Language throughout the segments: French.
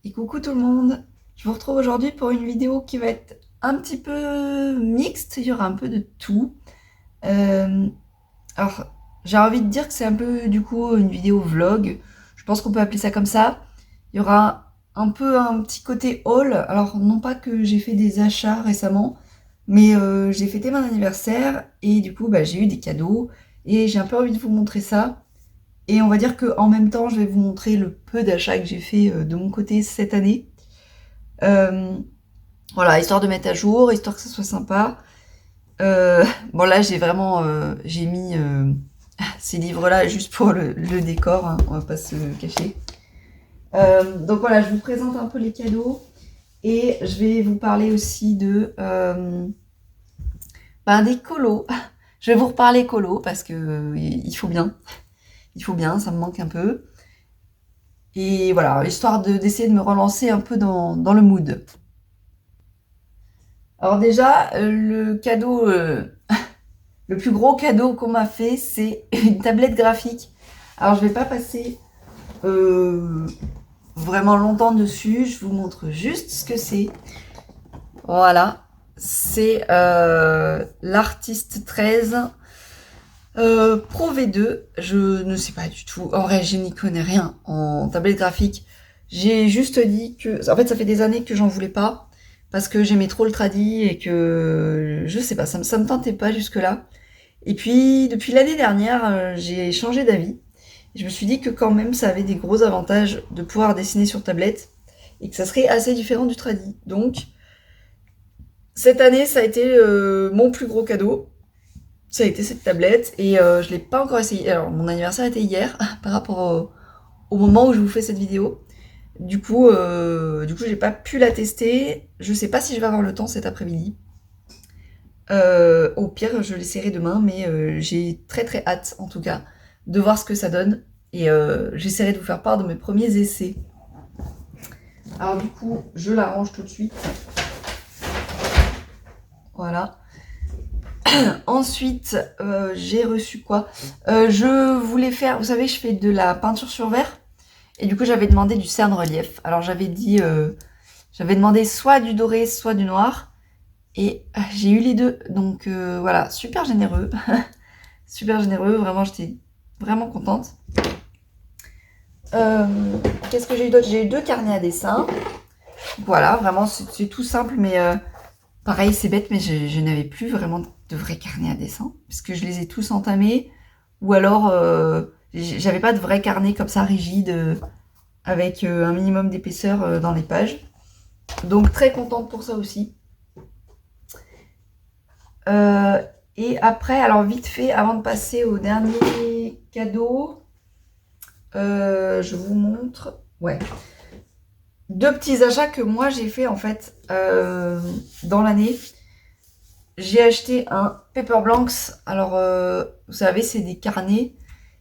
Et coucou tout le monde, je vous retrouve aujourd'hui pour une vidéo qui va être un petit peu mixte, il y aura un peu de tout. Euh, alors, j'ai envie de dire que c'est un peu du coup une vidéo vlog, je pense qu'on peut appeler ça comme ça. Il y aura un peu un petit côté haul, alors non pas que j'ai fait des achats récemment, mais j'ai fêté mon anniversaire et du coup j'ai eu des cadeaux et j'ai un peu envie de vous montrer ça. Et on va dire qu'en même temps, je vais vous montrer le peu d'achats que j'ai fait de mon côté cette année. Euh, voilà, histoire de mettre à jour, histoire que ça soit sympa. Euh, bon là, j'ai vraiment j'ai mis ces livres-là juste pour le décor, hein, on va pas se cacher. Donc voilà, je vous présente un peu les cadeaux et je vais vous parler aussi de des colos. Je vais vous reparler colos parce que il faut bien, ça me manque un peu. Et voilà, histoire d'essayer de me relancer un peu dans le mood. Alors déjà, le cadeau, le plus gros cadeau qu'on m'a fait, c'est une tablette graphique. Alors je vais pas passer euh, vraiment longtemps dessus, je vous montre juste ce que c'est. Voilà, c'est l'Artiste 13 Pro V2. Je ne sais pas du tout, en vrai je n'y connais rien en tablette graphique. J'ai juste dit que, en fait ça fait des années que j'en voulais pas, parce que j'aimais trop le tradi et que, je sais pas, ça me tentait pas jusque-là. Et puis, depuis l'année dernière, j'ai changé d'avis. Je me suis dit que quand même, ça avait des gros avantages de pouvoir dessiner sur tablette et que ça serait assez différent du tradi. Donc, cette année, ça a été mon plus gros cadeau. Ça a été cette tablette et je l'ai pas encore essayé. Alors, mon anniversaire était hier par rapport au moment où je vous fais cette vidéo. Du coup, j'ai pas pu la tester. Je sais pas si je vais avoir le temps cet après-midi. Au pire, je l'essaierai demain, mais j'ai très très hâte, en tout cas, de voir ce que ça donne. Et j'essaierai de vous faire part de mes premiers essais. Alors du coup, je la range tout de suite. Voilà. Ensuite, j'ai reçu quoi? Je voulais faire, vous savez, je fais de la peinture sur verre. Et du coup, j'avais demandé du cerne relief. Alors j'avais demandé soit du doré, soit du noir. Et j'ai eu les deux. Donc voilà, super généreux. Super généreux, vraiment, j'étais vraiment contente. Euh, Qu'est-ce que j'ai eu d'autre? J'ai eu deux carnets à dessin. Voilà, vraiment, c'est tout simple, mais pareil, c'est bête, mais je n'avais plus vraiment de vrais carnets à dessin, parce que je les ai tous entamés, ou alors j'avais pas de vrai carnet comme ça, rigide, avec un minimum d'épaisseur dans les pages. Donc très contente pour ça aussi. Euh, et après, alors vite fait, avant de passer au dernier cadeau, je vous montre. Ouais. Deux petits achats que moi j'ai fait en fait dans l'année. J'ai acheté un Paper Blanks. Alors, vous savez, c'est des carnets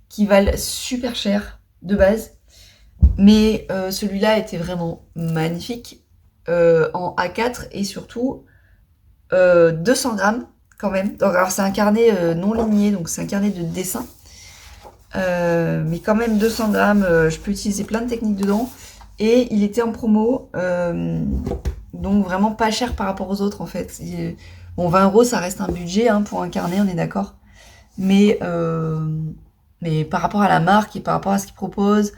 qui valent super cher de base. Mais celui-là était vraiment magnifique en A4 et surtout 200 grammes quand même. Donc, alors, c'est un carnet non ligné, donc c'est un carnet de dessin. Mais quand même 200 grammes, je peux utiliser plein de techniques dedans. Et il était en promo, donc vraiment pas cher par rapport aux autres en fait. Bon, 20 euros, ça reste un budget hein, pour un carnet, on est d'accord. Mais, mais par rapport à la marque et par rapport à ce qu'ils proposent,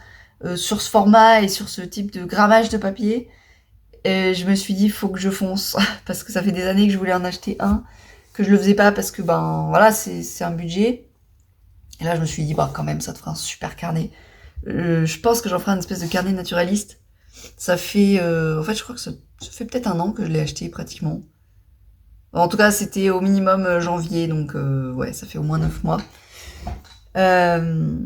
sur ce format et sur ce type de grammage de papier, je me suis dit, il faut que je fonce. Parce que ça fait des années que je voulais en acheter un, que je le faisais pas parce que, ben voilà, c'est un budget. Et là, je me suis dit, bah, quand même, ça te fera un super carnet. Je pense que j'en ferai une espèce de carnet naturaliste. Ça fait, en fait, je crois que ça fait peut-être un an que je l'ai acheté pratiquement. En tout cas, c'était au minimum janvier, donc ouais, ça fait au moins 9 mois. Euh,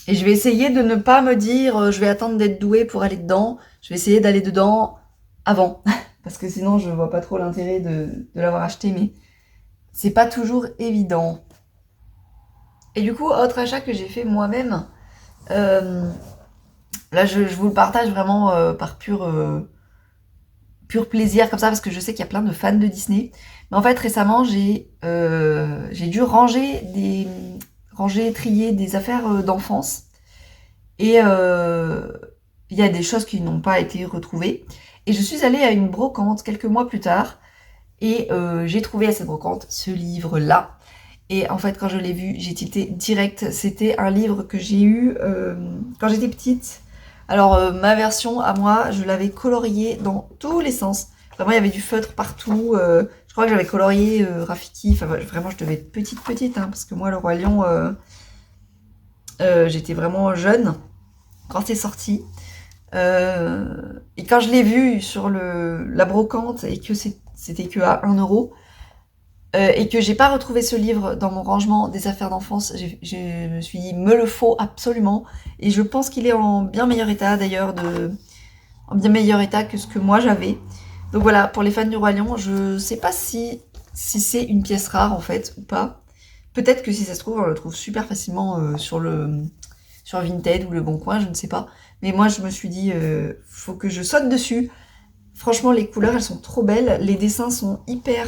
et je vais essayer de ne pas me dire, je vais attendre d'être douée pour aller dedans. Je vais essayer d'aller dedans avant, parce que sinon, je vois pas trop l'intérêt de l'avoir acheté, mais c'est pas toujours évident. Et du coup, autre achat que j'ai fait moi-même, euh, là, je vous le partage vraiment par pur plaisir comme ça parce que je sais qu'il y a plein de fans de Disney. Mais en fait, récemment, j'ai dû ranger, trier des affaires d'enfance. Et, il y a des choses qui n'ont pas été retrouvées. Et je suis allée à une brocante quelques mois plus tard. Et j'ai trouvé à cette brocante ce livre-là. Et en fait, quand je l'ai vu, j'ai tilté direct. C'était un livre que j'ai eu quand j'étais petite. Alors, ma version à moi, je l'avais colorié dans tous les sens. Vraiment, il y avait du feutre partout. Je crois que j'avais colorié Rafiki. Enfin, vraiment, je devais être petite, hein, parce que moi, le Roi Lion, j'étais vraiment jeune quand c'est sorti. Et quand je l'ai vu sur la brocante et que c'était que à 1 euro, et que j'ai pas retrouvé ce livre dans mon rangement des affaires d'enfance, je me suis dit, me le faut absolument. Et je pense qu'il est en bien meilleur état d'ailleurs, en bien meilleur état que ce que moi j'avais. Donc voilà, pour les fans du Roi Lion, je sais pas si c'est une pièce rare en fait ou pas. Peut-être que si ça se trouve, on le trouve super facilement sur Vinted ou le Bon Coin, je ne sais pas. Mais moi je me suis dit, faut que je saute dessus. Franchement, les couleurs, elles sont trop belles. Les dessins sont hyper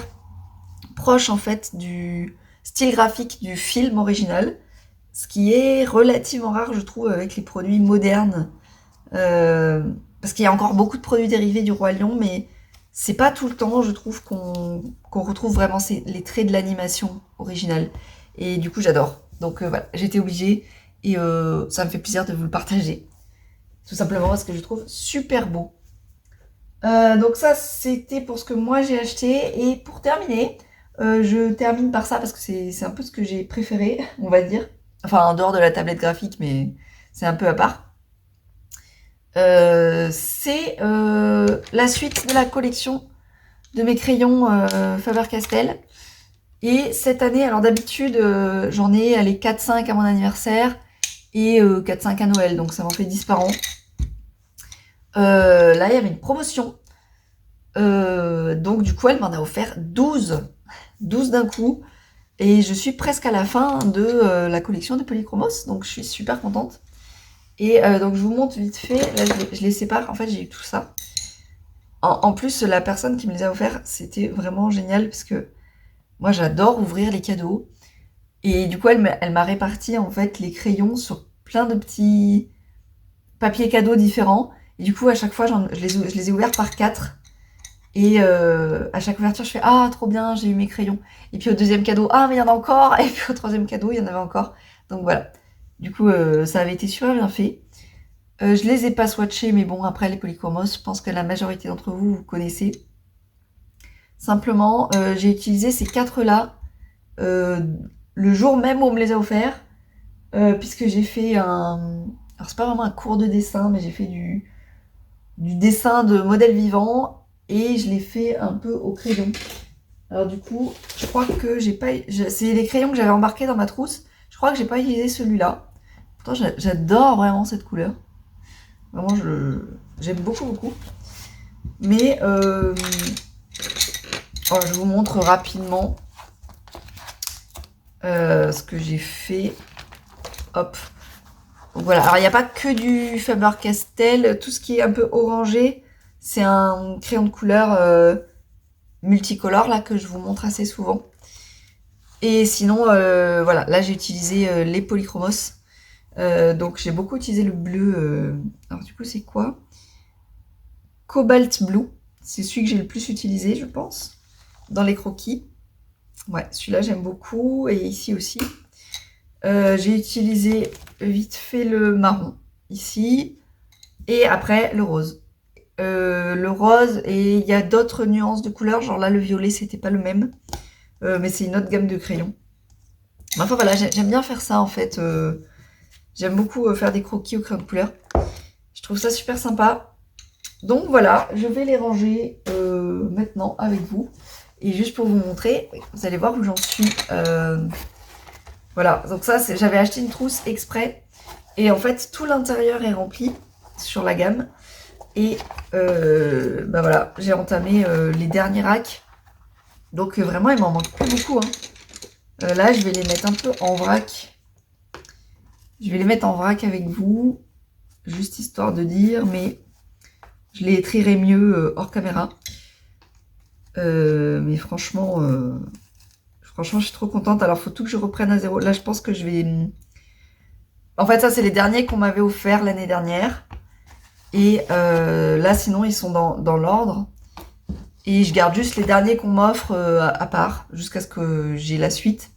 proches, en fait, du style graphique du film original. Ce qui est relativement rare, je trouve, avec les produits modernes. Parce qu'il y a encore beaucoup de produits dérivés du Roi Lion, mais c'est pas tout le temps, je trouve, qu'on retrouve vraiment les traits de l'animation originale. Et du coup, j'adore. Donc voilà, j'étais obligée. Et ça me fait plaisir de vous le partager. Tout simplement parce que je trouve super beau. Donc ça, c'était pour ce que moi j'ai acheté. Et pour terminer, je termine par ça parce que c'est un peu ce que j'ai préféré, on va dire. Enfin, en dehors de la tablette graphique, mais c'est un peu à part. C'est la suite de la collection de mes crayons Faber-Castell. Et cette année, alors d'habitude, j'en ai les 4-5 à mon anniversaire et 4-5 à Noël, donc ça m'en fait 10 par an. Là, il y avait une promotion. Donc du coup, elle m'en a offert 12. 12 d'un coup. Et je suis presque à la fin de la collection de Polychromos, donc je suis super contente. Et donc je vous montre vite fait, là je les sépare, en fait j'ai eu tout ça. En plus, la personne qui me les a offerts, c'était vraiment génial, parce que moi j'adore ouvrir les cadeaux. Et du coup, elle m'a réparti en fait les crayons sur plein de petits papiers cadeaux différents. Et du coup, à chaque fois, je les ai ouverts par 4. Et à chaque ouverture, je fais ah trop bien, j'ai eu mes crayons. Et puis au deuxième cadeau, ah mais il y en a encore. Et puis au troisième cadeau, il y en avait encore. Donc voilà. Du coup, ça avait été super bien fait. Je les ai pas swatchés, mais bon, après les Polychromos, je pense que la majorité d'entre vous, vous connaissez. Simplement, j'ai utilisé ces 4-là le jour même où on me les a offerts, puisque j'ai fait un... Alors c'est pas vraiment un cours de dessin, mais j'ai fait du dessin de modèles vivants, et je l'ai fait un peu au crayon. Alors du coup, je crois que j'ai pas... C'est les crayons que j'avais embarqués dans ma trousse. Je crois que j'ai pas utilisé celui-là. Pourtant, j'adore vraiment cette couleur. Vraiment, j'aime beaucoup, beaucoup. Mais je vous montre rapidement ce que j'ai fait. Hop. Donc voilà. Alors, il n'y a pas que du Faber-Castell. Tout ce qui est un peu orangé, c'est un crayon de couleur multicolore, là, que je vous montre assez souvent. Et sinon, voilà. Là, j'ai utilisé les Polychromos. Donc, j'ai beaucoup utilisé le bleu. Alors, du coup, c'est quoi ? Cobalt Blue. C'est celui que j'ai le plus utilisé, je pense, dans les croquis. Ouais, celui-là, j'aime beaucoup. Et ici aussi. J'ai utilisé vite fait le marron, ici. Et après, le rose. Le rose, et il y a d'autres nuances de couleurs. Genre là, le violet, c'était pas le même. Mais c'est une autre gamme de crayons. Mais enfin, voilà, j'aime bien faire ça, en fait. J'aime beaucoup faire des croquis au crayon de couleur. Je trouve ça super sympa. Donc voilà, je vais les ranger maintenant avec vous. Et juste pour vous montrer, vous allez voir où j'en suis. Voilà, donc ça, j'avais acheté une trousse exprès. Et en fait, tout l'intérieur est rempli sur la gamme. Et bah voilà, j'ai entamé les derniers racks. Donc vraiment, il m'en manque plus beaucoup. Hein. Là, je vais les mettre un peu en vrac. Je vais les mettre en vrac avec vous. Juste histoire de dire, mais... Je les trierai mieux hors caméra. Mais franchement, je suis trop contente. Alors, il faut tout que je reprenne à zéro. Là, je pense que je vais... En fait, ça, c'est les derniers qu'on m'avait offerts l'année dernière. Et là, sinon, ils sont dans l'ordre. Et je garde juste les derniers qu'on m'offre à part, jusqu'à ce que j'ai la suite.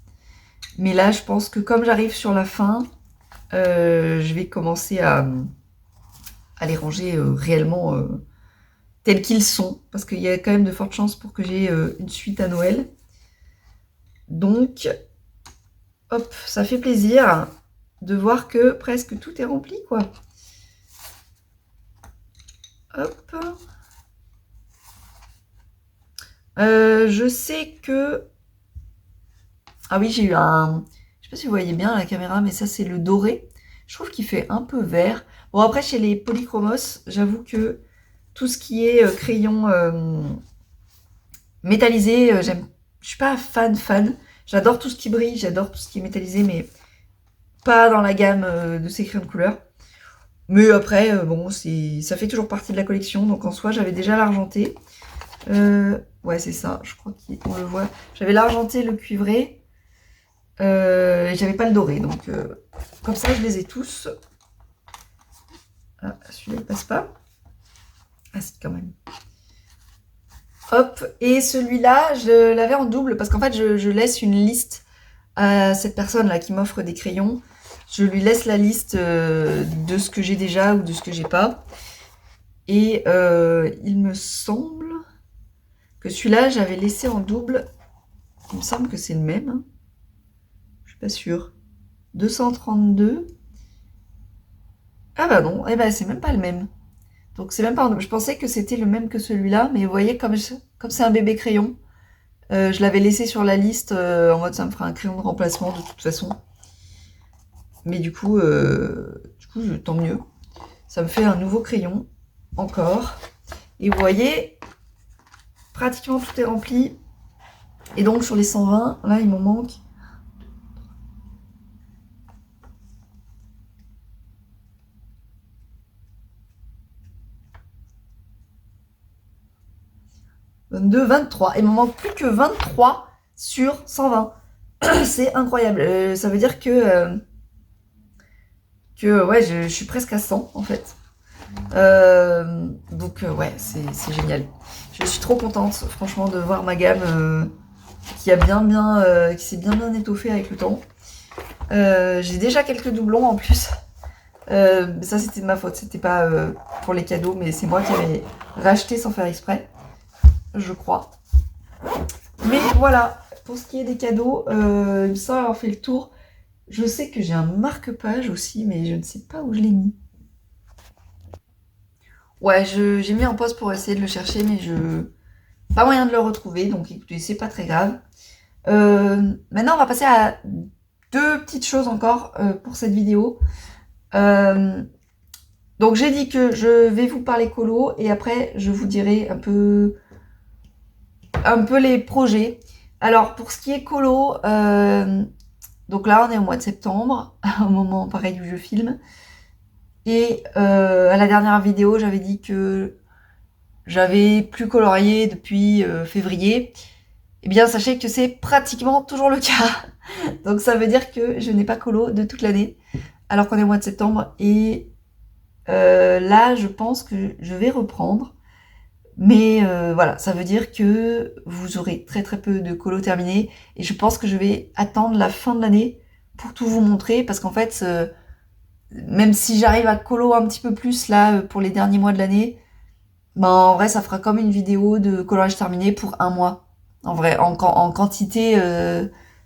Mais là, je pense que comme j'arrive sur la fin, je vais commencer à les ranger réellement tels qu'ils sont. Parce qu'il y a quand même de fortes chances pour que j'ai une suite à Noël. Donc, hop, ça fait plaisir de voir que presque tout est rempli, quoi. Hop. Je sais que... Ah oui, j'ai eu un... Je sais pas si vous voyez bien à la caméra, mais ça, c'est le doré. Je trouve qu'il fait un peu vert. Bon, après, chez les polychromos, j'avoue que tout ce qui est crayon métallisé, je suis pas fan. J'adore tout ce qui brille, j'adore tout ce qui est métallisé, mais pas dans la gamme de ces crayons de couleur. Mais après, bon, ça fait toujours partie de la collection. Donc en soi, j'avais déjà l'argenté. Ouais, c'est ça, je crois qu'on le voit. J'avais l'argenté, le cuivré. Et j'avais pas le doré. Donc comme ça, je les ai tous. Ah, celui-là, il passe pas. Ah, si, quand même. Hop, et celui-là, je l'avais en double parce qu'en fait, je laisse une liste à cette personne-là qui m'offre des crayons. Je lui laisse la liste de ce que j'ai déjà ou de ce que j'ai pas. Et il me semble que celui-là, j'avais laissé en double. Il me semble que c'est le même. Hein. Je suis pas sûre. 232. Ah bah non, eh ben, c'est même pas le même. Donc c'est même pas en double. Je pensais que c'était le même que celui-là, mais vous voyez, comme c'est un bébé crayon, je l'avais laissé sur la liste en mode ça me fera un crayon de remplacement de toute façon. Mais du coup tant mieux. Ça me fait un nouveau crayon, encore. Et vous voyez, pratiquement tout est rempli. Et donc sur les 120, là il m'en manque. « 22, 23. Il m'en manque plus que 23 sur 120. C'est incroyable. Ça veut dire que ouais, je suis presque à 100 en fait. Donc ouais, c'est génial. Je suis trop contente, franchement, de voir ma gamme qui s'est bien étoffée avec le temps. J'ai déjà quelques doublons en plus. Ça, c'était de ma faute. C'était pas pour les cadeaux, mais c'est moi qui avais racheté sans faire exprès, je crois. Mais voilà, pour ce qui est des cadeaux, il me semble avoir fait le tour. Je sais que j'ai un marque-page aussi, mais je ne sais pas où je l'ai mis. Ouais, j'ai mis en pause pour essayer de le chercher, mais pas moyen de le retrouver, donc écoutez, c'est pas très grave. Maintenant, on va passer à deux petites choses encore pour cette vidéo. Donc j'ai dit que je vais vous parler colo et après je vous dirai un peu les projets. Alors pour ce qui est colo, donc là on est au mois de septembre, au moment pareil où je filme. Et à la dernière vidéo, j'avais dit que j'avais plus colorié depuis février. Eh bien, sachez que c'est pratiquement toujours le cas. Donc ça veut dire que je n'ai pas colo de toute l'année, alors qu'on est au mois de septembre. Et là, je pense que je vais reprendre. Mais voilà, ça veut dire que vous aurez très très peu de colo terminé. Et je pense que je vais attendre la fin de l'année pour tout vous montrer. Parce qu'en fait, même si j'arrive à colo un petit peu plus là pour les derniers mois de l'année, ben en vrai ça fera comme une vidéo de coloriage terminé pour un mois. En vrai, en quantité,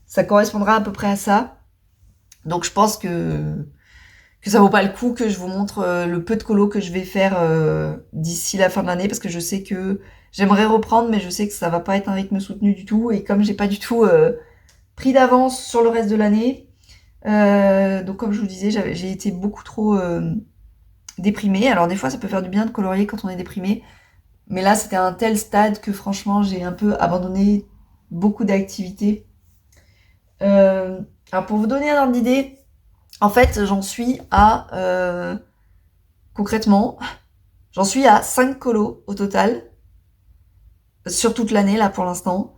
ça correspondra à peu près à ça. Donc je pense que ça vaut pas le coup que je vous montre le peu de colo que je vais faire d'ici la fin de l'année, parce que je sais que j'aimerais reprendre, mais je sais que ça va pas être un rythme soutenu du tout. Et comme j'ai pas du tout pris d'avance sur le reste de l'année, donc comme je vous disais, j'ai été beaucoup trop déprimée. Alors des fois ça peut faire du bien de colorier quand on est déprimé, mais là c'était un tel stade que franchement j'ai un peu abandonné beaucoup d'activités. Alors pour vous donner un ordre d'idée, en fait j'en suis à concrètement j'en suis à 5 colos au total sur toute l'année là pour l'instant,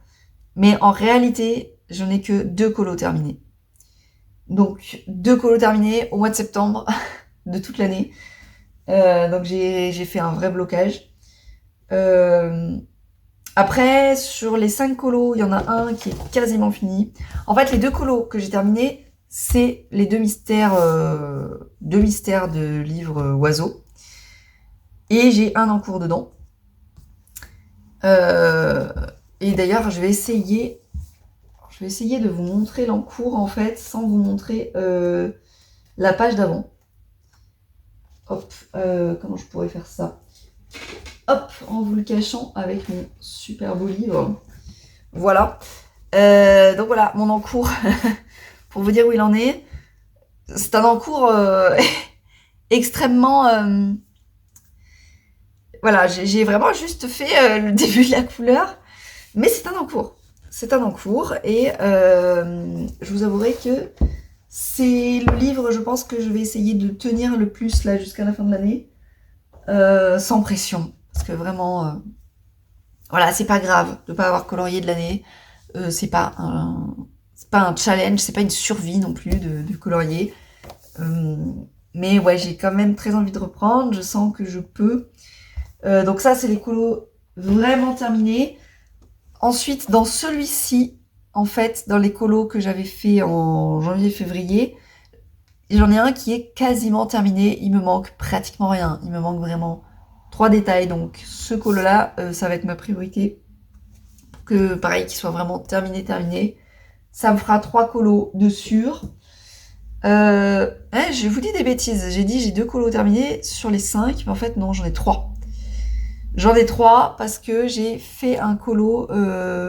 mais en réalité je n'ai que 2 colos terminés. Donc 2 colos terminés au mois de septembre de toute l'année. Donc j'ai fait un vrai blocage. Euh, Après, sur les 5 colos, il y en a un qui est quasiment fini. En fait, les 2 colos que j'ai terminés, c'est les deux mystères de livres oiseaux. Et j'ai un en cours dedans. Euh, et d'ailleurs, je vais essayer de vous montrer l'encours, en fait, sans vous montrer la page d'avant. Hop, comment je pourrais faire ça? Hop, en vous le cachant avec mon super beau livre. Voilà. Donc voilà, mon encours, pour vous dire où il en est. C'est un encours extrêmement... voilà, j'ai vraiment juste fait le début de la couleur, mais c'est un encours. C'est un encours, et je vous avouerai que c'est le livre, je pense, que je vais essayer de tenir le plus là jusqu'à la fin de l'année, sans pression. Parce que vraiment, voilà, c'est pas grave de pas avoir colorié de l'année. C'est pas un challenge, c'est pas une survie non plus de colorier. Mais ouais, j'ai quand même très envie de reprendre. Je sens que je peux. Donc ça, c'est les colos vraiment terminés. Ensuite, dans celui-ci, en fait, dans les colos que j'avais fait en janvier-février, j'en ai un qui est quasiment terminé. Il me manque pratiquement rien. Il me manque vraiment 3 détails. Donc ce colo-là, ça va être ma priorité. Pour que, pareil, qu'il soit vraiment terminé. Ça me fera 3 colos de sûr. Je vous dis des bêtises. J'ai dit j'ai 2 colos terminés sur les 5. Mais en fait, non, j'en ai 3. J'en ai 3 parce que j'ai fait un colo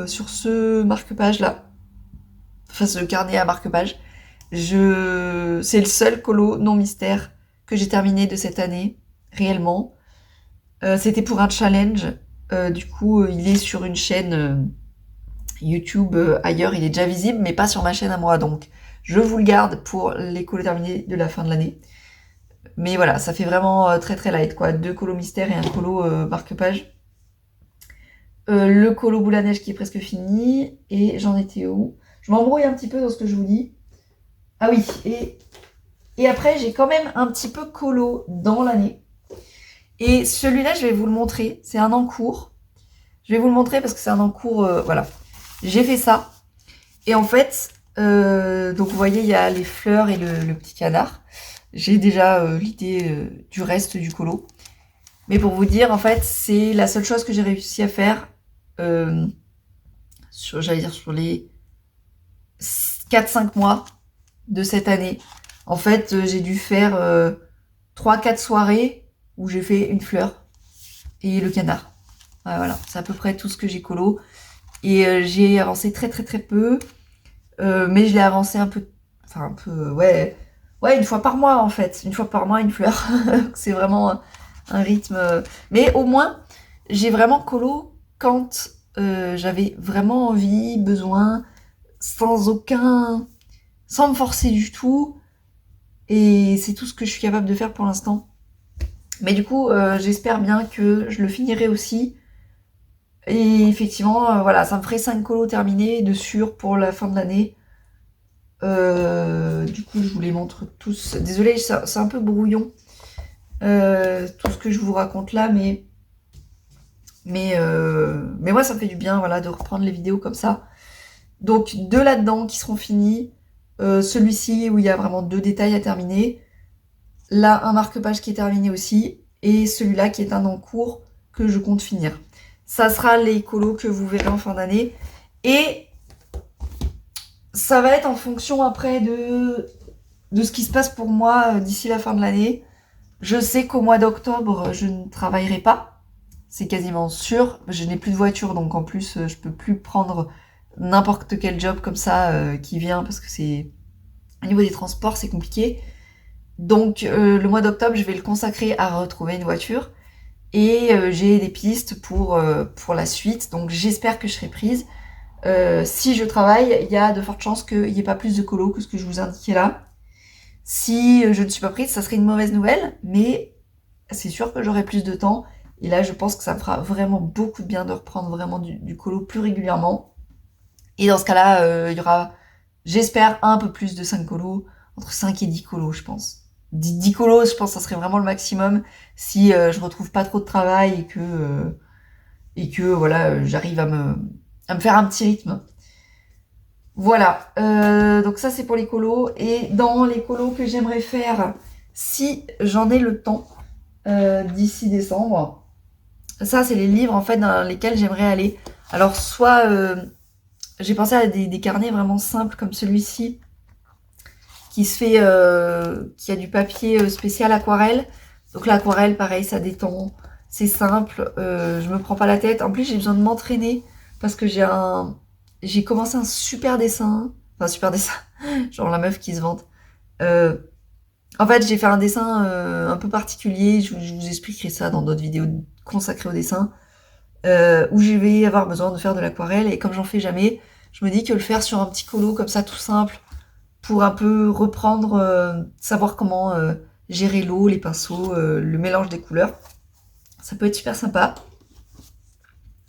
sur ce marque-page là. Enfin, ce carnet à marque-page. C'est le seul colo non mystère que j'ai terminé de cette année, réellement. C'était pour un challenge. Du coup, il est sur une chaîne YouTube ailleurs. Il est déjà visible, mais pas sur ma chaîne à moi. Donc, je vous le garde pour les colos terminés de la fin de l'année. Mais voilà, ça fait vraiment très très light, quoi. 2 colos mystères et un colo marque-page. Le colo boule à neige qui est presque fini. Et j'en étais où? Je m'embrouille un petit peu dans ce que je vous dis. Ah oui, et après, j'ai quand même un petit peu colo dans l'année. Et celui-là, je vais vous le montrer. C'est un encours. Je vais vous le montrer parce que c'est un encours... voilà. J'ai fait ça. Et en fait, donc vous voyez, il y a les fleurs et le petit canard. J'ai déjà l'idée du reste du colo. Mais pour vous dire, en fait, c'est la seule chose que j'ai réussi à faire sur les 4-5 mois de cette année. En fait, j'ai dû faire 3-4 soirées où j'ai fait une fleur et le canard. Ouais, voilà, c'est à peu près tout ce que j'ai colo. Et j'ai avancé très très très peu. Mais je l'ai avancé ouais, une fois par mois en fait. Une fois par mois, une fleur. C'est vraiment un rythme. Mais au moins, j'ai vraiment colo quand j'avais vraiment envie, besoin, sans me forcer du tout. Et c'est tout ce que je suis capable de faire pour l'instant. Mais du coup, j'espère bien que je le finirai aussi. Et effectivement, voilà, ça me ferait 5 colos terminés de sûr pour la fin de l'année. Du coup, je vous les montre tous. Désolée, c'est un peu brouillon, tout ce que je vous raconte là, mais moi, ça me fait du bien, voilà, de reprendre les vidéos comme ça. Donc, 2 là-dedans qui seront finis. Celui-ci où il y a vraiment 2 détails à terminer. Là, un marque-page qui est terminé aussi. Et celui-là qui est un en cours que je compte finir. Ça sera les colos que vous verrez en fin d'année. Et ça va être en fonction après de ce qui se passe pour moi d'ici la fin de l'année. Je sais qu'au mois d'octobre, je ne travaillerai pas. C'est quasiment sûr. Je n'ai plus de voiture, donc en plus, je peux plus prendre n'importe quel job comme ça qui vient parce que c'est... Au niveau des transports, c'est compliqué. Donc le mois d'octobre, je vais le consacrer à retrouver une voiture. Et j'ai des pistes pour la suite. Donc j'espère que je serai prise. Si je travaille, il y a de fortes chances qu'il n'y ait pas plus de colo que ce que je vous indiquais là. Si je ne suis pas prise, ça serait une mauvaise nouvelle. Mais c'est sûr que j'aurai plus de temps. Et là, je pense que ça me fera vraiment beaucoup de bien de reprendre vraiment du colo plus régulièrement. Et dans ce cas-là, il y aura, j'espère, un peu plus de 5 colos. Entre 5 et 10 colos, je pense. 10 colos, je pense que ça serait vraiment le maximum si je retrouve pas trop de travail et que voilà, j'arrive à me faire un petit rythme. Voilà, donc ça c'est pour les colos. Et dans les colos que j'aimerais faire, si j'en ai le temps, d'ici décembre, ça c'est les livres en fait dans lesquels j'aimerais aller. Alors soit j'ai pensé à des carnets vraiment simples comme celui-ci, qui se fait, qui a du papier spécial aquarelle. Donc l'aquarelle, pareil, ça détend, c'est simple, je me prends pas la tête. En plus, j'ai besoin de m'entraîner parce que j'ai commencé un super dessin, enfin super dessin, genre la meuf qui se vante. Euh, En fait, j'ai fait un dessin un peu particulier. Je vous expliquerai ça dans d'autres vidéos consacrées au dessin, où je vais avoir besoin de faire de l'aquarelle. Et comme j'en fais jamais, je me dis que le faire sur un petit colo comme ça, tout simple, pour un peu reprendre, savoir comment gérer l'eau, les pinceaux, le mélange des couleurs. Ça peut être super sympa.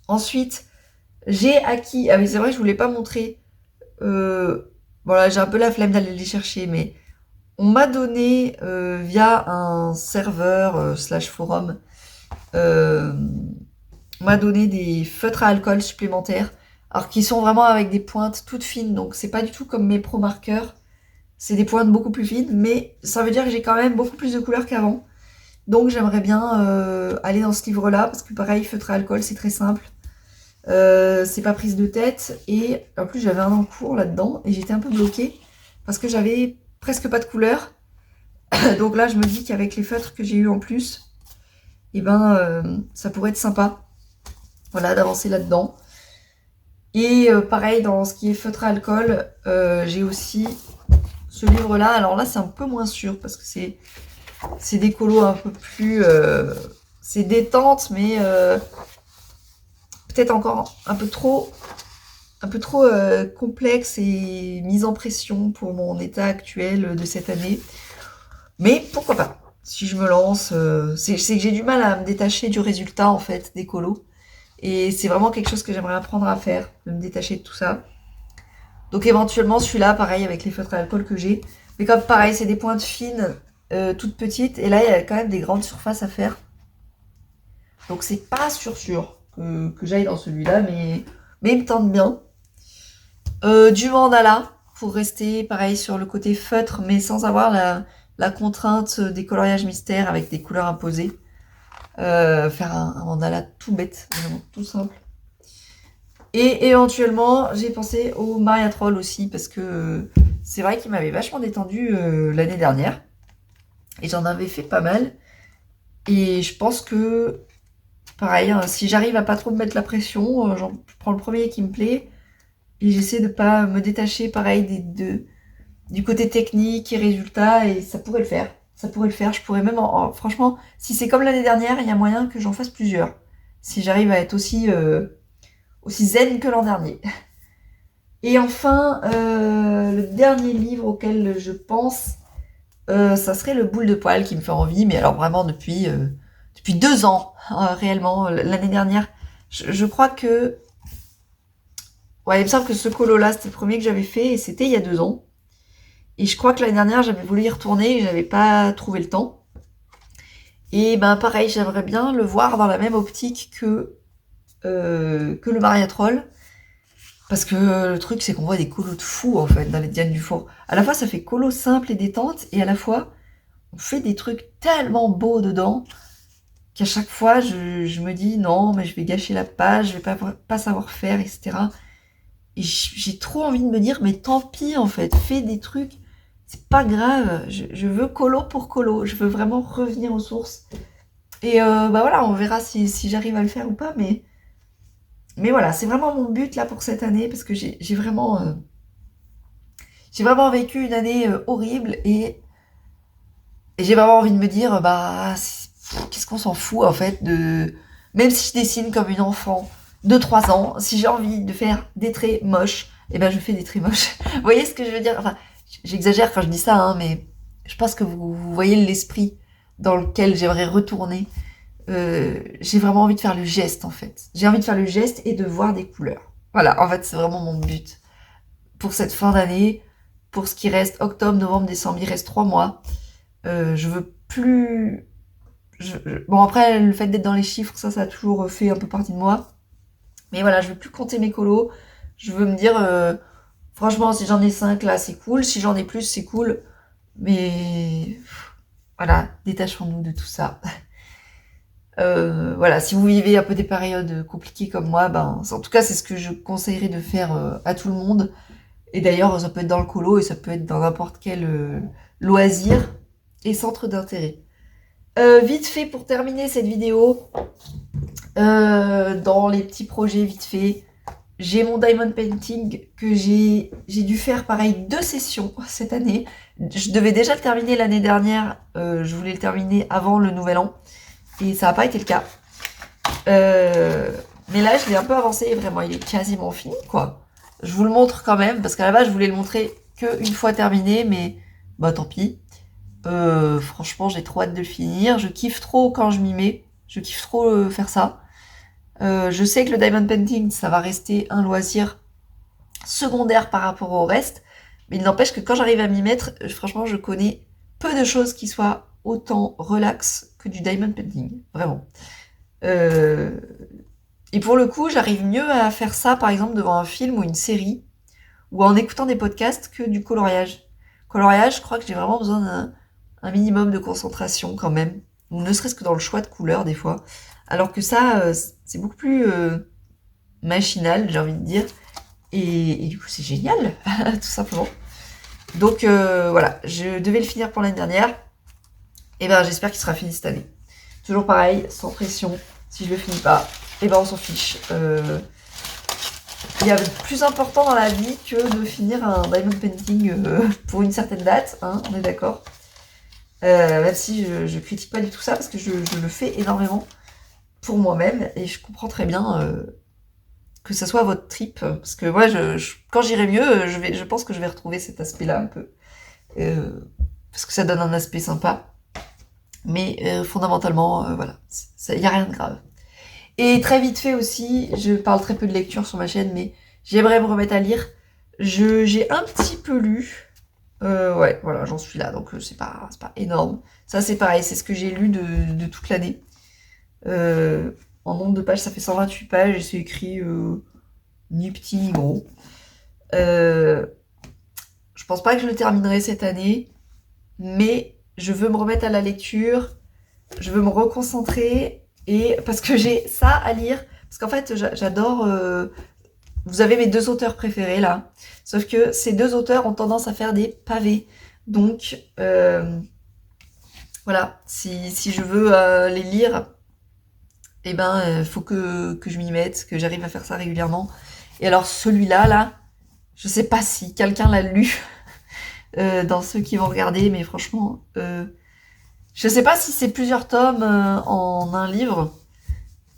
Ensuite, j'ai acquis... Ah oui, c'est vrai que je voulais pas montrer. Voilà, j'ai un peu la flemme d'aller les chercher, mais on m'a donné via un serveur slash forum, euh, on m'a donné des feutres à alcool supplémentaires, alors qui sont vraiment avec des pointes toutes fines, donc c'est pas du tout comme mes pro marqueurs. C'est des pointes beaucoup plus fines, mais ça veut dire que j'ai quand même beaucoup plus de couleurs qu'avant. Donc j'aimerais bien aller dans ce livre-là, parce que pareil, feutre à alcool, c'est très simple. C'est pas prise de tête, et en plus j'avais un encours là-dedans, et j'étais un peu bloquée, parce que j'avais presque pas de couleurs. Donc là, je me dis qu'avec les feutres que j'ai eu en plus, eh ben, ça pourrait être sympa, voilà, d'avancer là-dedans. Et pareil, dans ce qui est feutre à alcool, j'ai aussi ce livre-là. Alors là, c'est un peu moins sûr, parce que c'est des colos un peu plus... c'est détente, mais peut-être encore un peu trop complexe et mise en pression pour mon état actuel de cette année. Mais pourquoi pas? Si je me lance, c'est que j'ai du mal à me détacher du résultat en fait des colos. Et c'est vraiment quelque chose que j'aimerais apprendre à faire, de me détacher de tout ça. Donc éventuellement celui-là, pareil avec les feutres à alcool que j'ai. Mais comme pareil, c'est des pointes fines, toutes petites. Et là, il y a quand même des grandes surfaces à faire. Donc c'est pas sûr que j'aille dans celui-là, mais il me tente bien. Du mandala, pour rester pareil sur le côté feutre, mais sans avoir la contrainte des coloriages mystères avec des couleurs imposées. Faire un mandala tout bête, vraiment tout simple. Et éventuellement, j'ai pensé au Maria Troll aussi, parce que c'est vrai qu'il m'avait vachement détendu l'année dernière. Et j'en avais fait pas mal. Et je pense que, pareil, hein, si j'arrive à pas trop me mettre la pression, je prends le premier qui me plaît. Et j'essaie de pas me détacher, pareil, du côté technique et résultat. Et ça pourrait le faire. Ça pourrait le faire. Je pourrais même, franchement, si c'est comme l'année dernière, il y a moyen que j'en fasse plusieurs. Si j'arrive à être aussi zen que l'an dernier. Et enfin, le dernier livre auquel je pense, ça serait Le Boule de Poil qui me fait envie, mais alors vraiment depuis 2 ans, réellement. L'année dernière, je crois que... Ouais, il me semble que ce colo-là, c'était le premier que j'avais fait, et c'était il y a 2 ans. Et je crois que l'année dernière, j'avais voulu y retourner, et j'avais pas trouvé le temps. Et ben pareil, j'aimerais bien le voir dans la même optique que le Maria Troll. Parce que le truc, c'est qu'on voit des colos de fous, en fait, dans les Diane Dufour. À la fois, ça fait colo simple et détente, et à la fois, on fait des trucs tellement beaux dedans, qu'à chaque fois, je me dis, non, mais je vais gâcher la page, je vais pas savoir faire, etc. Et j'ai trop envie de me dire, mais tant pis, en fait, fais des trucs, c'est pas grave, je veux colo pour colo, je veux vraiment revenir aux sources. Et bah voilà, on verra si j'arrive à le faire ou pas, mais voilà, c'est vraiment mon but là pour cette année, parce que j'ai vraiment vécu une année horrible, et j'ai vraiment envie de me dire, bah, qu'est-ce qu'on s'en fout en fait de... Même si je dessine comme une enfant de 3 ans, si j'ai envie de faire des traits moches, eh ben je fais des traits moches. Vous voyez ce que je veux dire? Enfin, j'exagère quand je dis ça, hein, mais je pense que vous voyez l'esprit dans lequel j'aimerais retourner. J'ai vraiment envie de faire le geste en fait. J'ai envie de faire le geste et de voir des couleurs. Voilà, en fait, c'est vraiment mon but. Pour cette fin d'année, pour ce qui reste octobre, novembre, décembre, il reste 3 mois. Je veux plus... Bon, après, le fait d'être dans les chiffres, ça a toujours fait un peu partie de moi. Mais voilà, je veux plus compter mes colos. Je veux me dire, franchement, si j'en ai 5 là, c'est cool. Si j'en ai plus, c'est cool. Mais voilà, détachons-nous de tout ça. Voilà, si vous vivez un peu des périodes compliquées comme moi, ben, en tout cas, c'est ce que je conseillerais de faire à tout le monde. Et d'ailleurs, ça peut être dans le colo et ça peut être dans n'importe quel loisir et centre d'intérêt. Vite fait pour terminer cette vidéo, dans les petits projets vite fait, j'ai mon diamond painting que j'ai dû faire pareil 2 sessions cette année. Je devais déjà le terminer l'année dernière, je voulais le terminer avant le nouvel an et ça n'a pas été le cas. Mais là je l'ai un peu avancé et vraiment il est quasiment fini quoi. Je vous le montre quand même parce qu'à la base je voulais le montrer qu'une fois terminé mais bah tant pis. Franchement j'ai trop hâte de le finir, je kiffe trop quand je m'y mets, je kiffe trop faire ça. Je sais que le diamond painting, ça va rester un loisir secondaire par rapport au reste, mais il n'empêche que quand j'arrive à m'y mettre, franchement, je connais peu de choses qui soient autant relax que du diamond painting, vraiment. Et pour le coup, j'arrive mieux à faire ça, par exemple, devant un film ou une série, ou en écoutant des podcasts que du coloriage. Coloriage, je crois que j'ai vraiment besoin d'un minimum de concentration quand même, ou ne serait-ce que dans le choix de couleurs des fois. Alors que ça, c'est beaucoup plus machinal, j'ai envie de dire. Et du coup, c'est génial, tout simplement. Donc voilà, je devais le finir pour l'année dernière. Et ben j'espère qu'il sera fini cette année. Toujours pareil, sans pression. Si je le finis pas, et ben on s'en fiche. Il y a plus important dans la vie que de finir un diamond painting pour une certaine date, hein, on est d'accord. Même si je critique pas du tout ça, parce que je le fais énormément pour moi-même, et je comprends très bien que ça soit votre trip, parce que moi, quand j'irai mieux, je pense que je vais retrouver cet aspect-là un peu, parce que ça donne un aspect sympa, mais fondamentalement, voilà, il n'y a rien de grave. Et très vite fait aussi, je parle très peu de lecture sur ma chaîne, mais j'aimerais me remettre à lire. J'ai un petit peu lu, ouais, voilà, j'en suis là, donc c'est pas énorme. Ça, c'est pareil, c'est ce que j'ai lu de toute l'année. En nombre de pages, ça fait 128 pages et c'est écrit ni petit ni gros. Je pense pas que je le terminerai cette année, mais je veux me remettre à la lecture, je veux me reconcentrer et parce que j'ai ça à lire. Parce qu'en fait, j'adore. Vous avez mes 2 auteurs préférés là, sauf que ces 2 auteurs ont tendance à faire des pavés. Donc voilà, si je veux les lire, eh ben, faut que je m'y mette, que j'arrive à faire ça régulièrement. Et alors celui-là, là, je sais pas si quelqu'un l'a lu dans ceux qui vont regarder, mais franchement, je sais pas si c'est plusieurs tomes en un livre,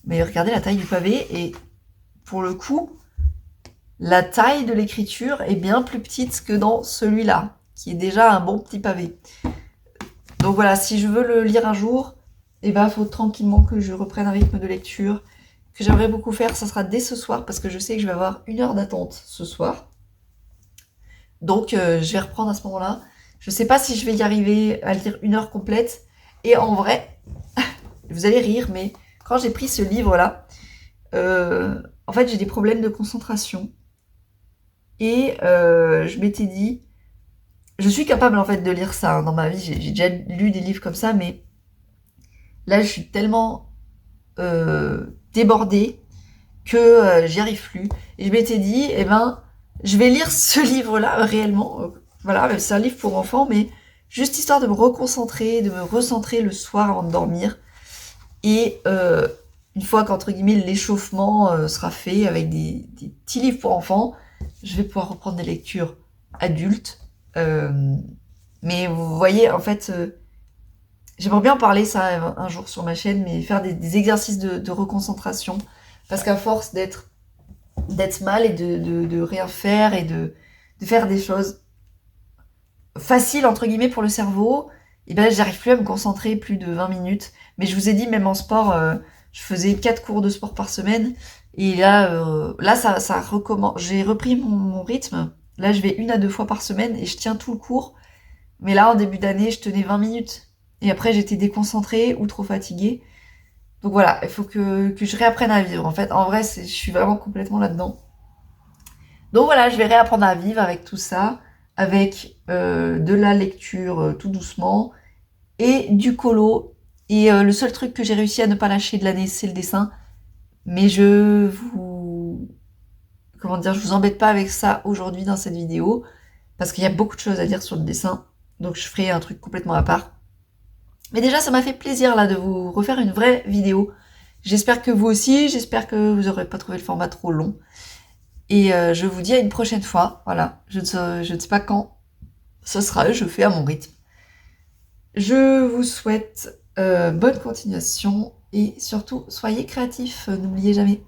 mais regardez la taille du pavé, et pour le coup, la taille de l'écriture est bien plus petite que dans celui-là, qui est déjà un bon petit pavé. Donc voilà, si je veux le lire un jour, et ben, faut tranquillement que je reprenne un rythme de lecture que j'aimerais beaucoup faire. Ça sera dès ce soir parce que je sais que je vais avoir 1 heure d'attente ce soir. Donc, je vais reprendre à ce moment-là. Je sais pas si je vais y arriver à lire 1 heure complète. Et en vrai, vous allez rire, mais quand j'ai pris ce livre-là, en fait, j'ai des problèmes de concentration. Et je m'étais dit, je suis capable en fait de lire ça hein, dans ma vie. J'ai déjà lu des livres comme ça, mais là, je suis tellement débordée que j'y arrive plus. Et je m'étais dit, eh ben, je vais lire ce livre-là réellement. Voilà, c'est un livre pour enfants, mais juste histoire de me reconcentrer, de me recentrer le soir avant de dormir. Et une fois qu'entre guillemets l'échauffement sera fait avec des petits livres pour enfants, je vais pouvoir reprendre des lectures adultes. Mais vous voyez, en fait, j'aimerais bien parler ça un jour sur ma chaîne, mais faire des exercices de reconcentration. Parce qu'à force d'être mal et de rien faire et de faire des choses faciles, entre guillemets, pour le cerveau, et ben j'arrive plus à me concentrer plus de 20 minutes. Mais je vous ai dit, même en sport, je faisais 4 cours de sport par semaine. Et là ça recommence. J'ai repris mon rythme. Là, je vais 1 à 2 fois par semaine et je tiens tout le cours. Mais là, en début d'année, je tenais 20 minutes. Et après, j'étais déconcentrée ou trop fatiguée. Donc voilà, il faut que je réapprenne à vivre. En fait, en vrai, je suis vraiment complètement là-dedans. Donc voilà, je vais réapprendre à vivre avec tout ça, avec de la lecture tout doucement et du colo. Et le seul truc que j'ai réussi à ne pas lâcher de l'année, c'est le dessin. Mais je vous embête pas avec ça aujourd'hui dans cette vidéo, parce qu'il y a beaucoup de choses à dire sur le dessin. Donc je ferai un truc complètement à part. Mais déjà, ça m'a fait plaisir là de vous refaire une vraie vidéo. J'espère que vous aussi, j'espère que vous n'aurez pas trouvé le format trop long. Et je vous dis à une prochaine fois. Voilà, je ne sais pas quand ce sera, je fais à mon rythme. Je vous souhaite bonne continuation et surtout, soyez créatifs, n'oubliez jamais.